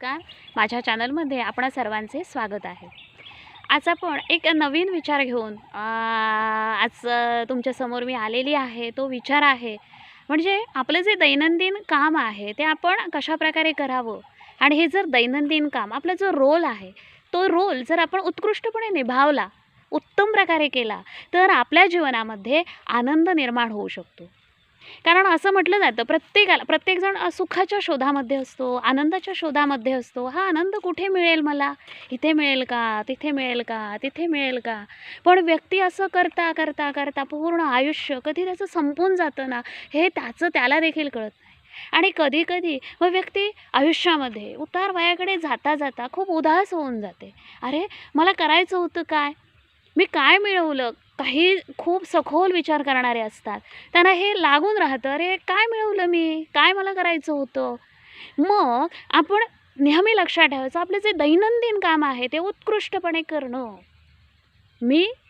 नमस्कार. माझ्या चॅनलमध्ये आपणा सर्वांचे स्वागत आहे. आज आपण एक नवीन विचार घेऊन आज तुमच्यासमोर मी आलेली आहे. तो विचार आहे म्हणजे आपलं जे दैनंदिन काम आहे ते आपण कशाप्रकारे करावं आणि हे जर दैनंदिन काम आपला जो रोल आहे तो रोल जर आपण उत्कृष्टपणे निभावला, उत्तम प्रकारे केला तर आपल्या जीवनामध्ये आनंद निर्माण होऊ शकतो. कारण असं म्हटलं जातं प्रत्येकजण सुखाच्या शोधामध्ये असतो, आनंदाच्या शोधामध्ये असतो. हा आनंद कुठे मिळेल मला? इथे मिळेल का? तिथे मिळेल का? तिथे मिळेल का? पण व्यक्ती असं करता करता करता पूर्ण आयुष्य कधी त्याचं संपून जातं ना, हे त्याला देखील कळत नाही. आणि कधी-कधी मग व्यक्ती आयुष्यामध्ये उतार वयाकडे जाता जाता खूप उदास होऊन जाते. अरे, मला करायचं होतं काय? मी काय मिळवलं? काही खूप सखोल विचार करणारे असतात. त्यांना हे लागून राहतं, "अरे, काय मिळवलं मी? काय मला करायचं होतं?" मग आपण नेहमी लक्षात ठेवायचं, आपलं जे दैनंदिन काम आहे ते उत्कृष्टपणे करणं.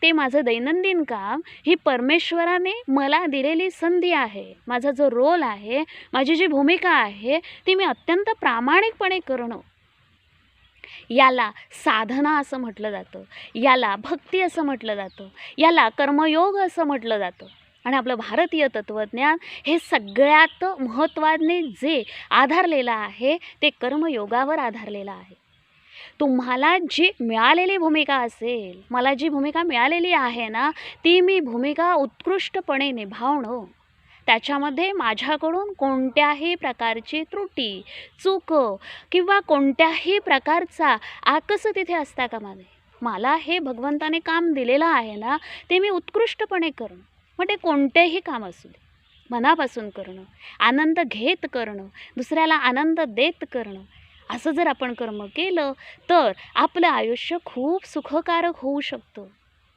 ते माझं दैनंदिन काम ही परमेश्वराने मला दिलेली संधी आहे. माझा जो रोल आहे, माझी जी भूमिका आहे, ती मी अत्यंत प्रामाणिकपणे करणं. याला साधना असं म्हटलं जातं, याला भक्ती असं म्हटलं जातं, याला कर्मयोग असं म्हटलं जातं. आणि आपलं भारतीय तत्त्वज्ञान हे सगळ्यात महत्त्वाने जे आधारलेलं आहे ते कर्मयोगावर आधारलेलं आहे. तुम्हाला जी मिळालेली भूमिका असेल, मला जी भूमिका मिळालेली आहे ना, ती मी भूमिका उत्कृष्टपणे निभावणं. त्याच्यामध्ये माझ्याकडून कोणत्याही प्रकारची त्रुटी, चूक किंवा कोणत्याही प्रकारचा आकस तिथे असता कामा नये. मला हे भगवंताने काम दिलेलं आहे ना, ते मी उत्कृष्टपणे करणं. मग ते कोणतेही काम असू दे. मनापासून करणं, आनंद घेत करणं, दुसऱ्याला आनंद देत करणं. असं जर आपण कर्म केलं तर आपलं आयुष्य खूप सुखकारक होऊ शकतं.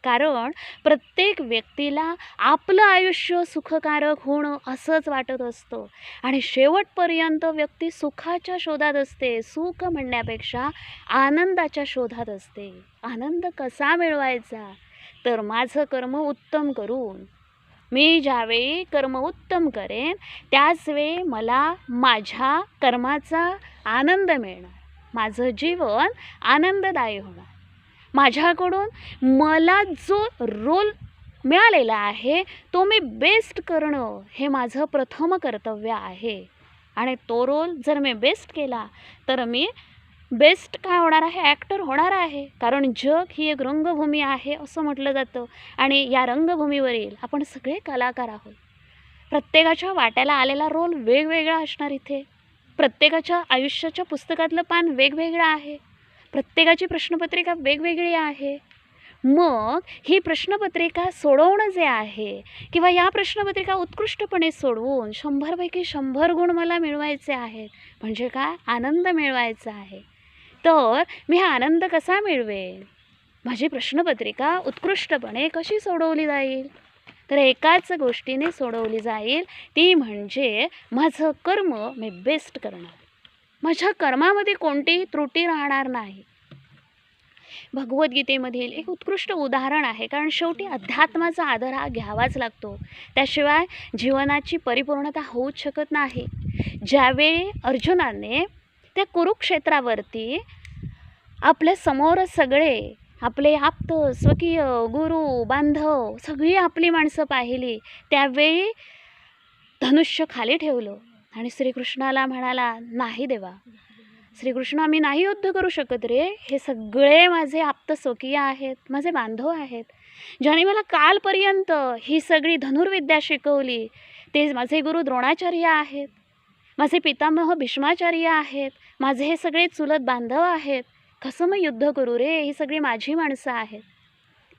कारण प्रत्येक व्यक्तीला आपलं आयुष्य सुखकारक होणं असंच वाटत असतं आणि शेवटपर्यंत व्यक्ती सुखाच्या शोधात असते. सुख म्हणण्यापेक्षा आनंदाच्या शोधात असते. आनंद कसा मिळवायचा? तर माझं कर्म उत्तम करून मी ज्यावेळी कर्म उत्तम करेन त्याचवेळी मला माझ्या कर्माचा आनंद मिळणार. माझं जीवन आनंददायी होणार. माझ्याकडून मला जो रोल मिळालेला आहे तो मी बेस्ट करणं हे माझं प्रथम कर्तव्य आहे. आणि तो रोल जर मी बेस्ट केला तर मी बेस्ट काय होणार आहे? ॲक्टर होणार आहे. कारण जग ही एक रंगभूमी आहे असं म्हटलं जातं आणि या रंगभूमीवरील आपण सगळे कलाकार आहोत. प्रत्येकाच्या वाट्याला आलेला रोल वेगवेगळा असणार इथे. प्रत्येकाच्या आयुष्याच्या पुस्तकातलं पान वेगवेगळं आहे. प्रत्येकाची प्रश्नपत्रिका वेगवेगळी आहे. मग ही प्रश्नपत्रिका सोडवणं जे आहे किंवा या प्रश्नपत्रिका उत्कृष्टपणे सोडवून 100 पैकी 100 गुण मला मिळवायचे आहेत. म्हणजे काय? आनंद मिळवायचा आहे. तर मी हा आनंद कसा मिळवेल? माझी प्रश्नपत्रिका उत्कृष्टपणे कशी सोडवली जाईल? तर एकाच गोष्टीने सोडवली जाईल, ती म्हणजे माझं कर्म मी बेस्ट करणार. माझ्या कर्मामध्ये कोणतीही त्रुटी राहणार नाही. भगवद्गीतेमधील एक उत्कृष्ट उदाहरण आहे. कारण शेवटी अध्यात्माचा आदर हा घ्यावाच लागतो. त्याशिवाय जीवनाची परिपूर्णता होऊच शकत नाही. ज्यावेळी अर्जुनाने त्या कुरुक्षेत्रावरती आपल्या समोर सगळे आपले आप्त, स्वकीय, गुरु, बांधव सगळी आपली माणसं पाहिली, त्यावेळी धनुष्य खाली ठेवलं आणि श्रीकृष्णाला म्हणाला, "नाही देवा, श्रीकृष्णा, मी नाही युद्ध करू शकत रे. हे सगळे माझे आप्त स्वकीय आहेत, माझे बांधव आहेत. ज्याने मला कालपर्यंत ही सगळी धनुर्विद्या शिकवली ते माझे गुरु द्रोणाचार्य आहेत. माझे पितामह भीष्माचार्य आहेत. माझे हे सगळे चुलत बांधव आहेत. कसं मग युद्ध करू रे? ही सगळी माझी माणसं आहेत."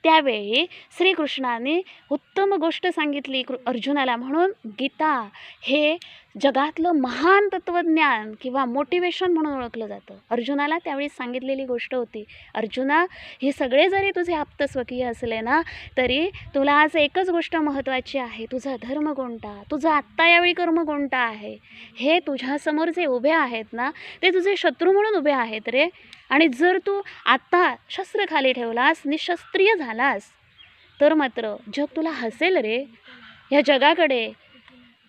त्यावेळी श्रीकृष्णाने उत्तम गोष्ट सांगितली अर्जुनाला. म्हणून गीता हे जगातलं महान तत्त्वज्ञान किंवा मोटिवेशन म्हणून ओळखलं जातं. अर्जुनाला त्यावेळी सांगितलेली गोष्ट होती, "अर्जुना, हे सगळे जरी तुझे आप्तस्वकीय असले ना, तरी तुला आज एकच गोष्ट महत्त्वाची आहे. तुझा धर्म कोणता? तुझं आत्ता यावेळी कर्म कोणता आहे? हे तुझ्यासमोर जे उभे आहेत ना, ते तुझे शत्रू म्हणून उभे आहेत रे. आणि जर तू आत्ता शस्त्र खाली ठेवलास, निशस्त्रीय झालास, तर मात्र जग तुला हसेल रे. या जगाकडे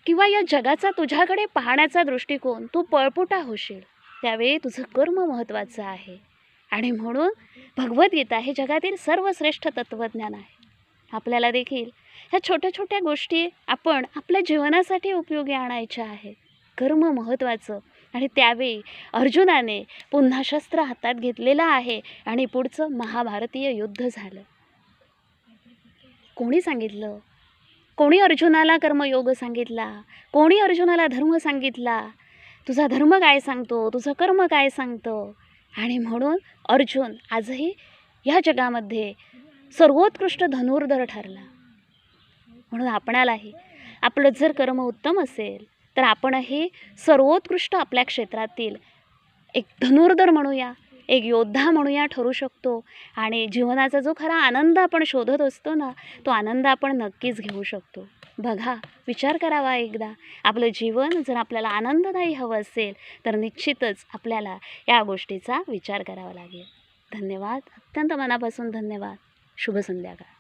किंवा या जगाचा तुझ्याकडे पाहण्याचा दृष्टिकोन, तू पळपुटा होशील. त्यावेळी तुझं कर्म महत्त्वाचं आहे. आणि म्हणून भगवद्गीता हे जगातील सर्वश्रेष्ठ तत्त्वज्ञान आहे. आपल्याला देखील ह्या छोट्या छोट्या गोष्टी आपण आपल्या जीवनासाठी उपयोगी आणायच्या आहेत. कर्म महत्त्वाचं. आणि त्यावेळी अर्जुनाने पुन्हा शस्त्र हातात घेतलेलं आहे आणि पुढचं महाभारतीय युद्ध झालं. कोणी सांगितलं? कोणी अर्जुनाला कर्मयोग सांगितला? कोणी अर्जुनाला धर्म सांगितला? तुझा धर्म काय सांगतो? तुझं कर्म काय सांगतं? आणि म्हणून अर्जुन आजही ह्या जगामध्ये सर्वोत्कृष्ट धनुर्धर ठरला. म्हणून आपणालाही आपलं जर कर्म उत्तम असेल तर आपणही सर्वोत्कृष्ट आपल्या क्षेत्रातील एक धनुर्धर म्हणूया, एक योद्धा म्हणूया ठरू शकतो. आणि जीवनाचा जो खरा आनंद आपण शोधत असतो ना, तो आनंद आपण नक्कीच घेऊ शकतो. बघा, विचार करावा एकदा. आपलं जीवन जर आपल्याला आनंददायी हवं असेल तर निश्चितच आपल्याला या गोष्टीचा विचार करावा लागेल. धन्यवाद. अत्यंत मनापासून धन्यवाद. शुभ संध्याकाळ.